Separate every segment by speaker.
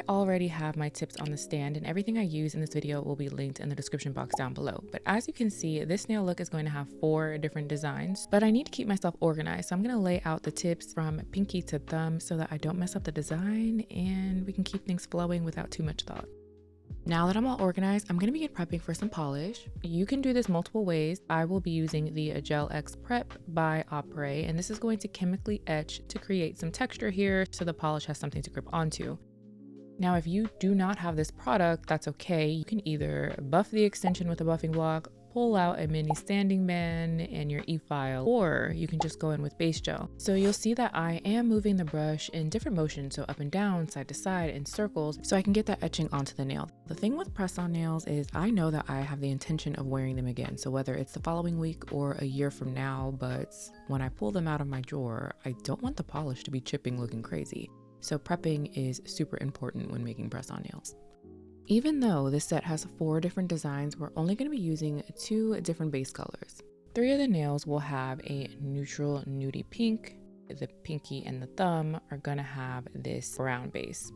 Speaker 1: already have my tips on the stand, and everything I use in this video will be linked in the description box down below. But as you can see, this nail look is going to have 4 different designs, but I need to keep myself organized. So I'm going to lay out the tips from pinky to thumb so that I don't mess up the design and we can keep things flowing without too much thought. Now that I'm all organized, I'm going to begin prepping for some polish. You can do this multiple ways. I will be using the Gel X Prep by Opre, and this is going to chemically etch to create some texture here so the polish has something to grip onto. Now, if you do not have this product, that's okay. You can either buff the extension with a buffing block, pull out a mini standing band and your e-file, or you can just go in with base gel. So you'll see that I am moving the brush in different motions, so up and down, side to side, in circles, so I can get that etching onto the nail. The thing with press-on nails is I know that I have the intention of wearing them again, so whether it's the following week or a year from now, but when I pull them out of my drawer, I don't want the polish to be chipping looking crazy. So prepping is super important when making press-on nails. Even though this set has 4 different designs, we're only going to be using 2 different base colors. 3 of the nails will have a neutral nudie pink. The pinky and the thumb are going to have this brown base.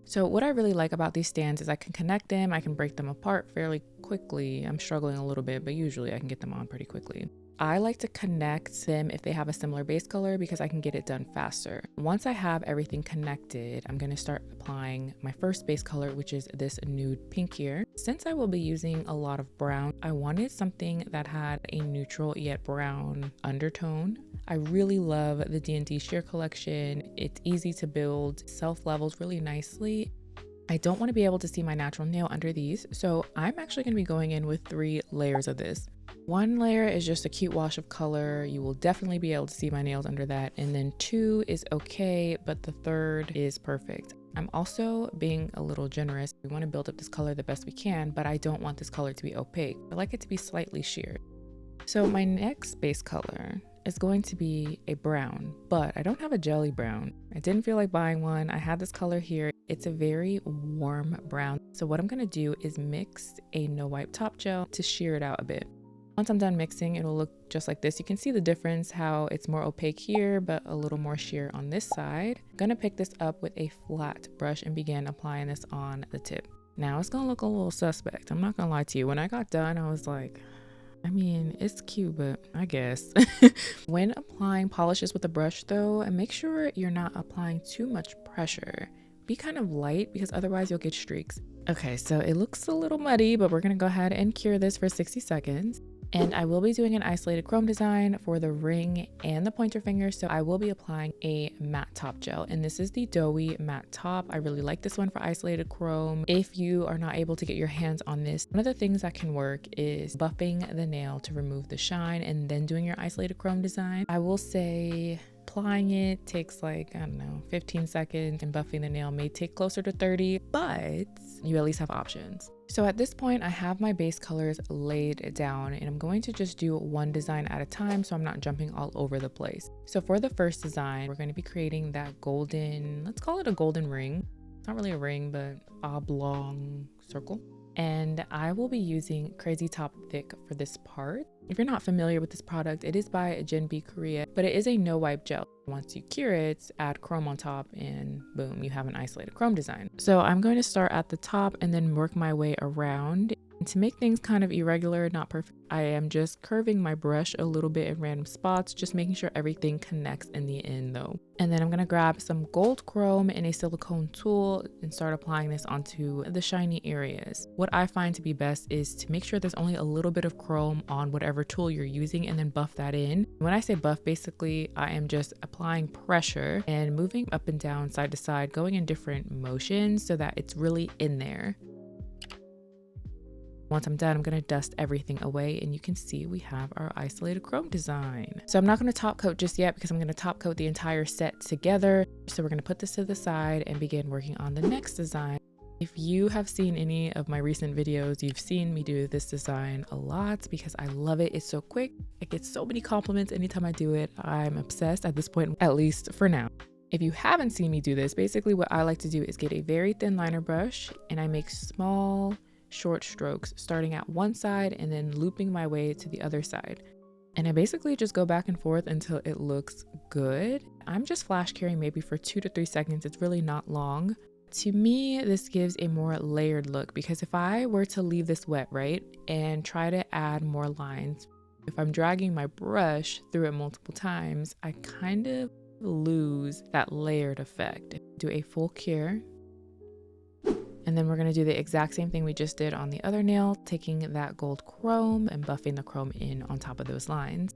Speaker 1: So what I really like about these stands is I can connect them, I can break them apart fairly quickly. I'm struggling a little bit, but usually I can get them on pretty quickly. I like to connect them if they have a similar base color because I can get it done faster. Once I have everything connected, I'm going to start applying my first base color, which is this nude pink here. Since I will be using a lot of brown, I wanted something that had a neutral yet brown undertone. I really love the D&D sheer collection. It's easy to build, self-levels really nicely. I don't want to be able to see my natural nail under these, so I'm actually going to be going in with 3 layers of this. 1 layer is just a cute wash of color. You will definitely be able to see my nails under that. And then 2 is okay, but the 3rd is perfect. I'm also being a little generous. We want to build up this color the best we can, but I don't want this color to be opaque. I like it to be slightly sheared. So my next base color is going to be a brown, but I don't have a jelly brown. I didn't feel like buying one. I had this color here. It's a very warm brown. So what I'm going to do is mix a no wipe top gel to shear it out a bit. Once I'm done mixing, it'll look just like this. You can see the difference, how it's more opaque here, but a little more sheer on this side. I'm gonna pick this up with a flat brush and begin applying this on the tip. Now it's gonna look a little suspect. I'm not gonna lie to you. When I got done, I was like, I mean, it's cute, but I guess. When applying polishes with a brush though, make sure you're not applying too much pressure. Be kind of light because otherwise you'll get streaks. Okay, so it looks a little muddy, but we're gonna go ahead and cure this for 60 seconds. And I will be doing an isolated chrome design for the ring and the pointer finger. So I will be applying a matte top gel. And this is the Doughy matte top. I really like this one for isolated chrome. If you are not able to get your hands on this, one of the things that can work is buffing the nail to remove the shine and then doing your isolated chrome design. I will say applying it takes like, I don't know, 15 seconds, and buffing the nail may take closer to 30, but you at least have options. So at this point, I have my base colors laid down and I'm going to just do 1 design at a time so I'm not jumping all over the place. So for the first design, we're going to be creating that golden, let's call it a golden ring. It's not really a ring, but oblong circle. And I will be using Crazy Top Thick for this part. If you're not familiar with this product, it is by Genbi Korea, but it is a no wipe gel. Once you cure it, add chrome on top and boom, you have an isolated chrome design. So I'm going to start at the top and then work my way around. And to make things kind of irregular, not perfect, I am just curving my brush a little bit in random spots, just making sure everything connects in the end though. And then I'm gonna grab some gold chrome and a silicone tool and start applying this onto the shiny areas. What I find to be best is to make sure there's only a little bit of chrome on whatever tool you're using and then buff that in. When I say buff, basically I am just applying pressure and moving up and down, side to side, going in different motions so that it's really in there. Once I'm done, I'm going to dust everything away and you can see we have our isolated chrome design. So I'm not going to top coat just yet because I'm going to top coat the entire set together. So we're going to put this to the side and begin working on the next design. If you have seen any of my recent videos, you've seen me do this design a lot because I love it. It's so quick. I get so many compliments anytime I do it. I'm obsessed at this point, at least for now. If you haven't seen me do this, basically what I like to do is get a very thin liner brush and I make small short strokes starting at one side and then looping my way to the other side. And I basically just go back and forth until it looks good. I'm just flash curing maybe for 2 to 3 seconds. It's really not long. To me, this gives a more layered look because if I were to leave this wet, right, and try to add more lines, if I'm dragging my brush through it multiple times, I kind of lose that layered effect. Do a full cure. And then we're going to do the exact same thing we just did on the other nail, taking that gold chrome and buffing the chrome in on top of those lines.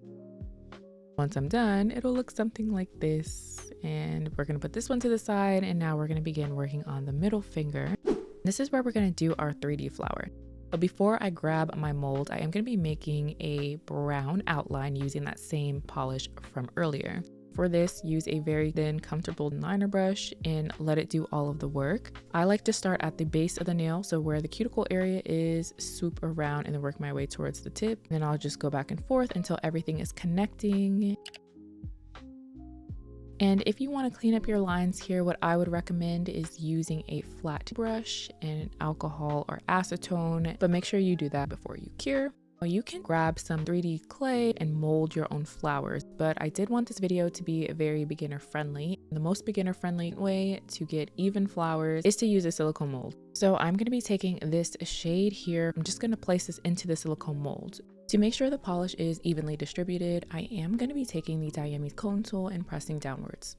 Speaker 1: Once I'm done, it'll look something like this. And we're going to put this one to the side, and now we're going to begin working on the middle finger. This is where we're going to do our 3D flower. But before I grab my mold, I am going to be making a brown outline using that same polish from earlier. For this, use a very thin, comfortable liner brush and let it do all of the work. I like to start at the base of the nail, so where the cuticle area is, swoop around and then work my way towards the tip. Then I'll just go back and forth until everything is connecting. And if you want to clean up your lines here, what I would recommend is using a flat brush and alcohol or acetone, but make sure you do that before you cure. You can grab some 3D clay and mold your own flowers, but I did want this video to be very beginner friendly. The most beginner friendly way to get even flowers is to use a silicone mold. So I'm going to be taking this shade here. I'm just going to place this into the silicone mold. To make sure the polish is evenly distributed, I am going to be taking the Diami cone tool and pressing downwards.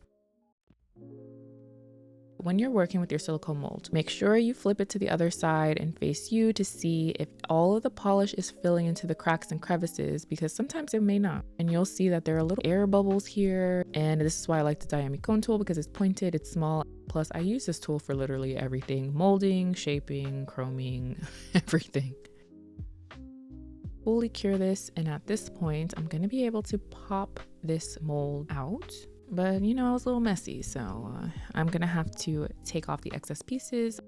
Speaker 1: When you're working with your silicone mold, make sure you flip it to the other side and face you to see if all of the polish is filling into the cracks and crevices, because sometimes it may not. And you'll see that there are little air bubbles here. And this is why I like the Diami cone tool, because it's pointed, it's small. Plus, I use this tool for literally everything: molding, shaping, chroming, everything. Fully cure this, and at this point, I'm going to be able to pop this mold out. But you know, I was a little messy, so I'm gonna have to take off the excess pieces.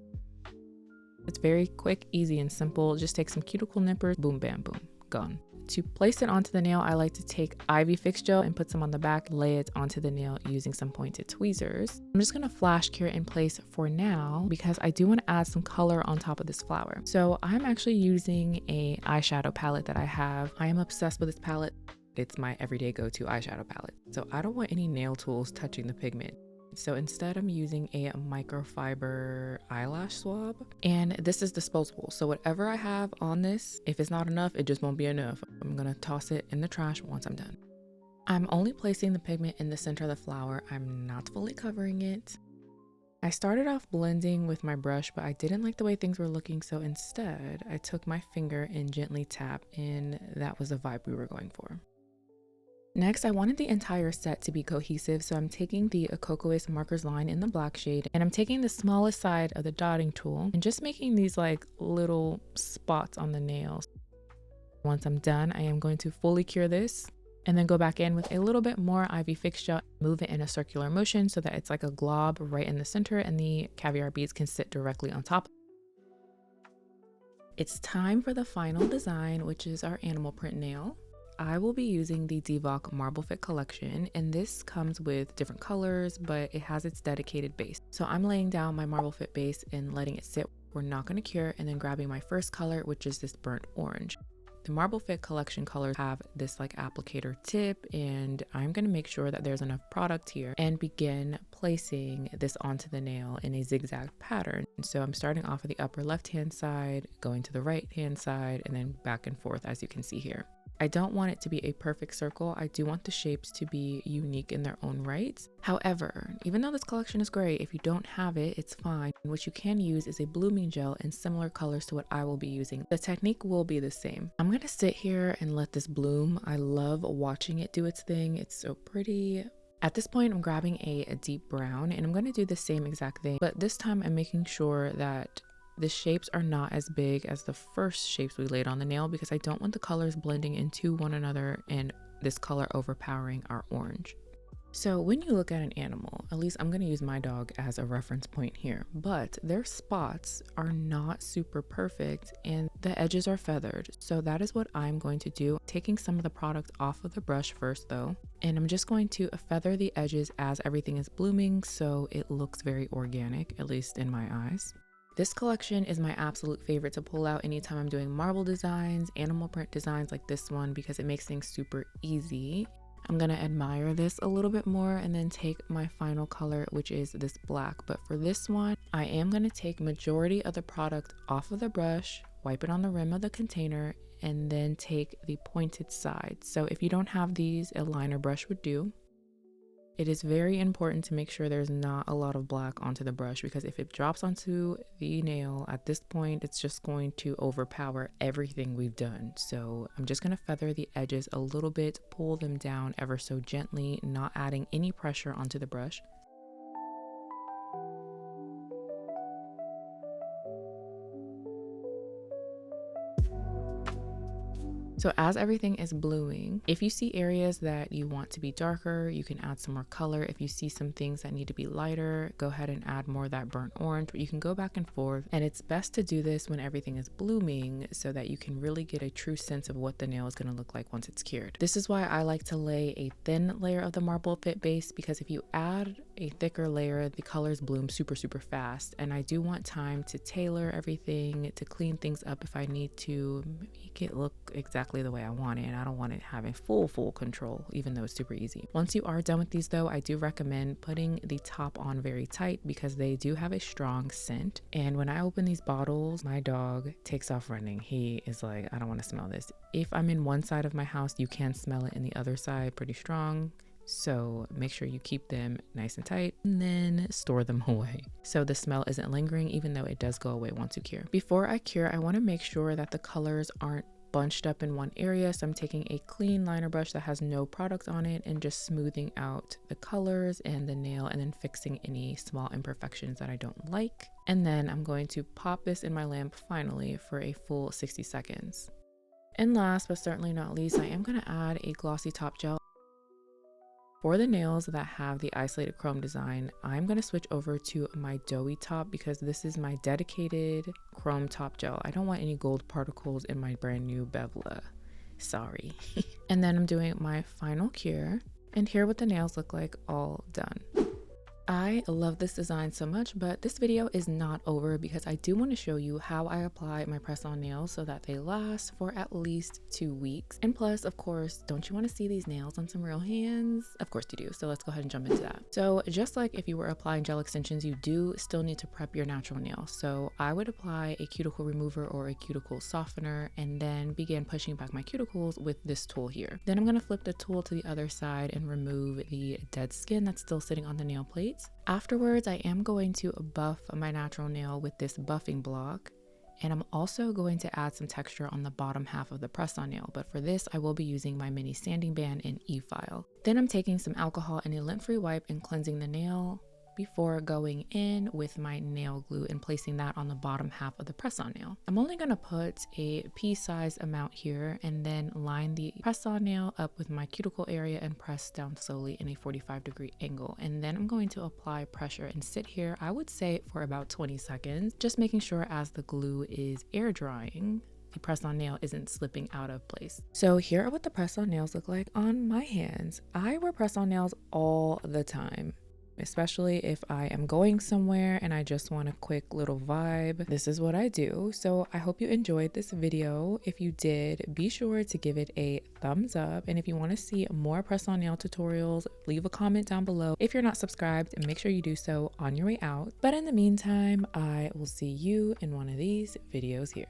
Speaker 1: It's very quick, easy, and simple. Just take some cuticle nippers, boom, bam, boom, gone. To place it onto the nail, I like to take Ivy Fix Gel and put some on the back, lay it onto the nail using some pointed tweezers. I'm just gonna flash cure in place for now because I do want to add some color on top of this flower. So I'm actually using a eyeshadow palette that I have. I am obsessed with this palette. It's my everyday go-to eyeshadow palette. So I don't want any nail tools touching the pigment. So instead I'm using a microfiber eyelash swab, and this is disposable. So whatever I have on this, if it's not enough, it just won't be enough. I'm gonna toss it in the trash once I'm done. I'm only placing the pigment in the center of the flower. I'm not fully covering it. I started off blending with my brush, but I didn't like the way things were looking. So instead I took my finger and gently tapped, and that was the vibe we were going for. Next, I wanted the entire set to be cohesive, so I'm taking the Cocoas Markers line in the black shade, and I'm taking the smallest side of the dotting tool and just making these like little spots on the nails. Once I'm done, I am going to fully cure this and then go back in with a little bit more Ivy Fix Gel, move it in a circular motion so that it's like a glob right in the center and the caviar beads can sit directly on top. It's time for the final design, which is our animal print nail. I will be using the Divock Marble Fit collection, and this comes with different colors, but it has its dedicated base. So I'm laying down my Marble Fit base and letting it sit. We're not going to cure, and then grabbing my first color, which is this burnt orange. The Marble Fit collection colors have this like applicator tip, and I'm going to make sure that there's enough product here and begin placing this onto the nail in a zigzag pattern. So I'm starting off at the upper left hand side, going to the right hand side, and then back and forth, as you can see here. I don't want it to be a perfect circle. I do want the shapes to be unique in their own rights. However, even though this collection is great, if you don't have it, it's fine. What you can use is a blooming gel in similar colors to what I will be using. The technique will be the same. I'm gonna sit here and let this bloom. I love watching it do its thing. It's so pretty. At this point, I'm grabbing a deep brown, and I'm gonna do the same exact thing, but this time I'm making sure that the shapes are not as big as the first shapes we laid on the nail, because I don't want the colors blending into one another and this color overpowering our orange. So when you look at an animal, at least I'm going to use my dog as a reference point here, but their spots are not super perfect and the edges are feathered. So that is what I'm going to do, taking some of the product off of the brush first though, and I'm just going to feather the edges as everything is blooming so it looks very organic, at least in my eyes. This collection is my absolute favorite to pull out anytime I'm doing marble designs, animal print designs like this one, because it makes things super easy. I'm gonna admire this a little bit more and then take my final color, which is this black. But for this one, I am gonna take majority of the product off of the brush, wipe it on the rim of the container, and then take the pointed side. So if you don't have these, a liner brush would do. It is very important to make sure there's not a lot of black onto the brush, because if it drops onto the nail at this point, it's just going to overpower everything we've done. So I'm just going to feather the edges a little bit, pull them down ever so gently, not adding any pressure onto the brush. So as everything is bluing, if you see areas that you want to be darker, you can add some more color. If you see some things that need to be lighter, go ahead and add more of that burnt orange, but you can go back and forth. And it's best to do this when everything is blooming so that you can really get a true sense of what the nail is going to look like once it's cured. This is why I like to lay a thin layer of the Marble Fit base, because if you add a thicker layer, the colors bloom super fast. And I do want time to tailor everything, to clean things up if I need to, make it look exactly the way I want it, and I don't want it having full control, even though it's super easy. Once you are done with these though, I do recommend putting the top on very tight because they do have a strong scent. And when I open these bottles, my dog takes off running. He is like, I don't want to smell this. If I'm in one side of my house, you can smell it in the other side pretty strong. So make sure you keep them nice and tight and then store them away so the smell isn't lingering, even though it does go away once you cure. Before I cure, I want to make sure that the colors aren't bunched up in one area. So I'm taking a clean liner brush that has no product on it and just smoothing out the colors and the nail, and then fixing any small imperfections that I don't like. And then I'm going to pop this in my lamp finally for a full 60 seconds. And last but certainly not least, I am going to add a glossy top gel. For the nails that have the isolated chrome design, I'm going to switch over to my doughy top because this is my dedicated chrome top gel. I don't want any gold particles in my brand new Bevla. Sorry. And then I'm doing my final cure, and here what the nails look like all done. I love this design so much, but this video is not over because I do want to show you how I apply my press-on nails so that they last for at least 2 weeks. And plus, of course, don't you want to see these nails on some real hands? Of course you do. So let's go ahead and jump into that. So just like if you were applying gel extensions, you do still need to prep your natural nail. So I would apply a cuticle remover or a cuticle softener and then begin pushing back my cuticles with this tool here. Then I'm going to flip the tool to the other side and remove the dead skin that's still sitting on the nail plate. Afterwards, I am going to buff my natural nail with this buffing block, and I'm also going to add some texture on the bottom half of the press-on nail, but for this I will be using my mini sanding band in E-file. Then I'm taking some alcohol and a lint-free wipe and cleansing the nail before going in with my nail glue and placing that on the bottom half of the press-on nail. I'm only going to put a pea-sized amount here and then line the press-on nail up with my cuticle area and press down slowly in a 45-degree angle. And then I'm going to apply pressure and sit here, I would say for about 20 seconds, just making sure as the glue is air drying, the press-on nail isn't slipping out of place. So here are what the press-on nails look like on my hands. I wear press-on nails all the time, especially if I am going somewhere and I just want a quick little vibe. This is what I do. So I hope you enjoyed this video. If you did, be sure to give it a thumbs up. And if you want to see more press-on nail tutorials, leave a comment down below. If you're not subscribed, and make sure you do so on your way out. But in the meantime, I will see you in one of these videos here.